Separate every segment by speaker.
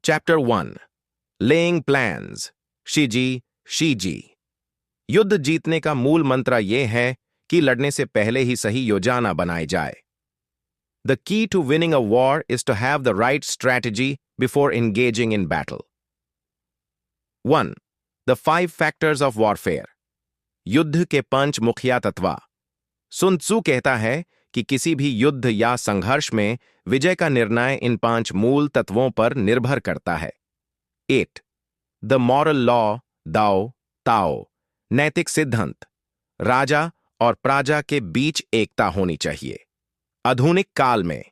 Speaker 1: Chapter 1 laying plans शीजी। युद्ध जीतने का मूल मंत्र यह है कि लड़ने से पहले ही सही योजना बनाई जाए। The key to winning a war is to have the right strategy before engaging in battle. 1. The 5 factors of warfare. युद्ध के 5 मुखिया तत्व। सुन त्सू कहता है कि किसी भी युद्ध या संघर्ष में विजय का निर्णय इन 5 मूल तत्वों पर निर्भर करता है। 8. द मॉरल लॉ दाओ ताओ। नैतिक सिद्धांत। राजा और प्रजा के बीच एकता होनी चाहिए। आधुनिक काल में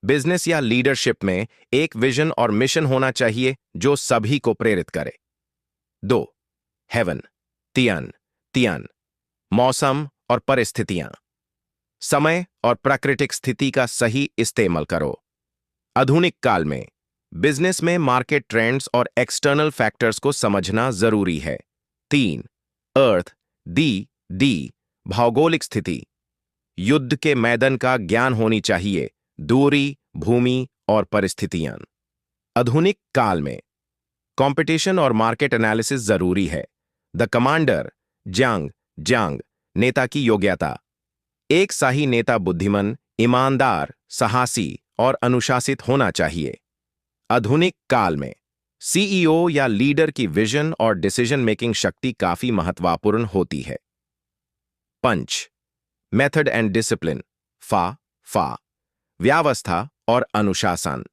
Speaker 1: बिजनेस या लीडरशिप में एक विजन और मिशन होना चाहिए जो सभी को प्रेरित करे। 2. हेवन तियन मौसम और परिस्थितियां। समय और प्राकृतिक स्थिति का सही इस्तेमाल करो। आधुनिक काल में बिजनेस में मार्केट ट्रेंड्स और एक्सटर्नल फैक्टर्स को समझना जरूरी है। 3. अर्थ डी भौगोलिक स्थिति। युद्ध के मैदान का ज्ञान होनी चाहिए, दूरी, भूमि और परिस्थितियां। आधुनिक काल में कंपटीशन और मार्केट एनालिसिस जरूरी है। द कमांडर जंग नेता की योग्यता। एक सही नेता बुद्धिमान, ईमानदार, साहसी और अनुशासित होना चाहिए। आधुनिक काल में सीईओ या लीडर की विजन और डिसीजन मेकिंग शक्ति काफी महत्वपूर्ण होती है। 5. मेथड एंड डिसिप्लिन फा व्यवस्था और अनुशासन।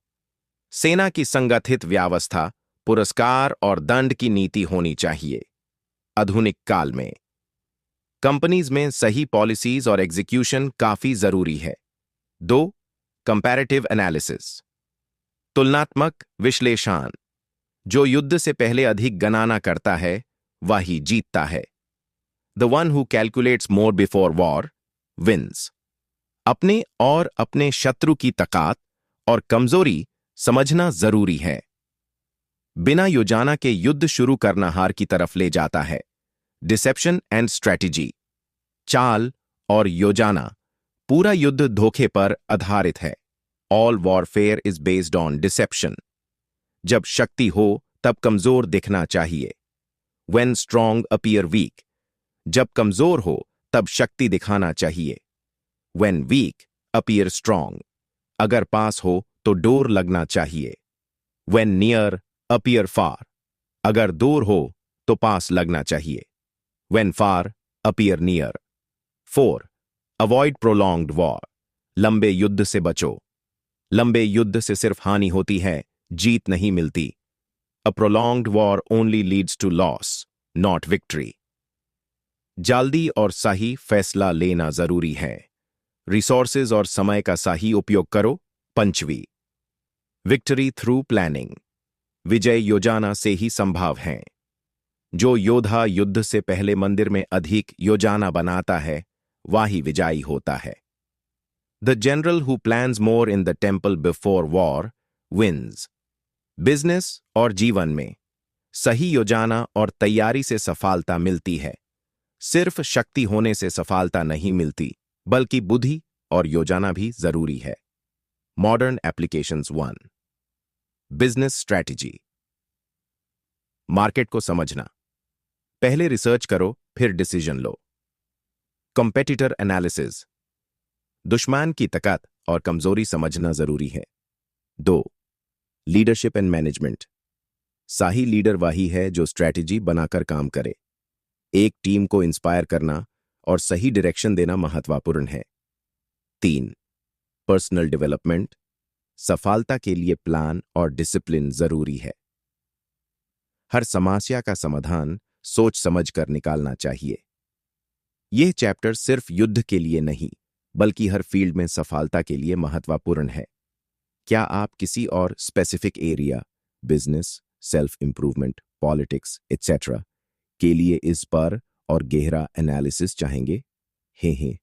Speaker 1: सेना की संगठित व्यवस्था, पुरस्कार और दंड की नीति होनी चाहिए। आधुनिक काल में कंपनीज में सही पॉलिसीज और एग्जीक्यूशन काफी जरूरी है। 2. कंपैरेटिव एनालिसिस तुलनात्मक विश्लेषण। जो युद्ध से पहले अधिक गणना करता है वही जीतता है। The one who calculates more before war wins. अपने और अपने शत्रु की ताकत और कमजोरी समझना जरूरी है। बिना योजना के युद्ध शुरू करना हार की तरफ ले जाता है। डिसेप्शन एंड स्ट्रैटेजी चाल और योजना। पूरा युद्ध धोखे पर आधारित है। All warfare is based on deception. जब शक्ति हो तब कमजोर दिखना चाहिए। When strong appear weak। जब कमजोर हो तब शक्ति दिखाना चाहिए। When weak appear strong। अगर पास हो तो डोर लगना चाहिए। When near appear far। अगर दूर हो तो पास लगना चाहिए। When far appear near। 4. Avoid prolonged war। लंबे युद्ध से बचो। लंबे युद्ध से सिर्फ हानि होती है, जीत नहीं मिलती। A prolonged war only leads to loss, not victory। जल्दी और सही फैसला लेना जरूरी है। रिसोर्सेज और समय का सही उपयोग करो। 5वीं विक्ट्री थ्रू प्लानिंग। विजय योजना से ही संभव है। जो योद्धा युद्ध से पहले मंदिर में अधिक योजना बनाता है वही विजयी होता है। The general who plans more in the temple before war wins. Business और जीवन में सही योजना और तैयारी से सफलता मिलती है। सिर्फ शक्ति होने से सफलता नहीं मिलती, बल्कि बुद्धि और योजना भी जरूरी है। Modern applications 1। Business strategy market को समझना। पहले रिसर्च करो फिर डिसीजन लो। कॉम्पिटिटर एनालिसिस दुश्मन की ताकत और कमजोरी समझना जरूरी है। 2. लीडरशिप एंड मैनेजमेंट सही लीडर वही है जो स्ट्रैटेजी बनाकर काम करे। एक टीम को इंस्पायर करना और सही डायरेक्शन देना महत्वपूर्ण है। 3. पर्सनल डेवलपमेंट सफलता के लिए प्लान और डिसिप्लिन जरूरी है। हर समस्या का समाधान सोच समझ कर निकालना चाहिए। यह चैप्टर सिर्फ युद्ध के लिए नहीं बल्कि हर फील्ड में सफलता के लिए महत्वपूर्ण है। क्या आप किसी और specific area, business, self improvement, politics etcetera के लिए इस पर और गहरा एनालिसिस चाहेंगे? हे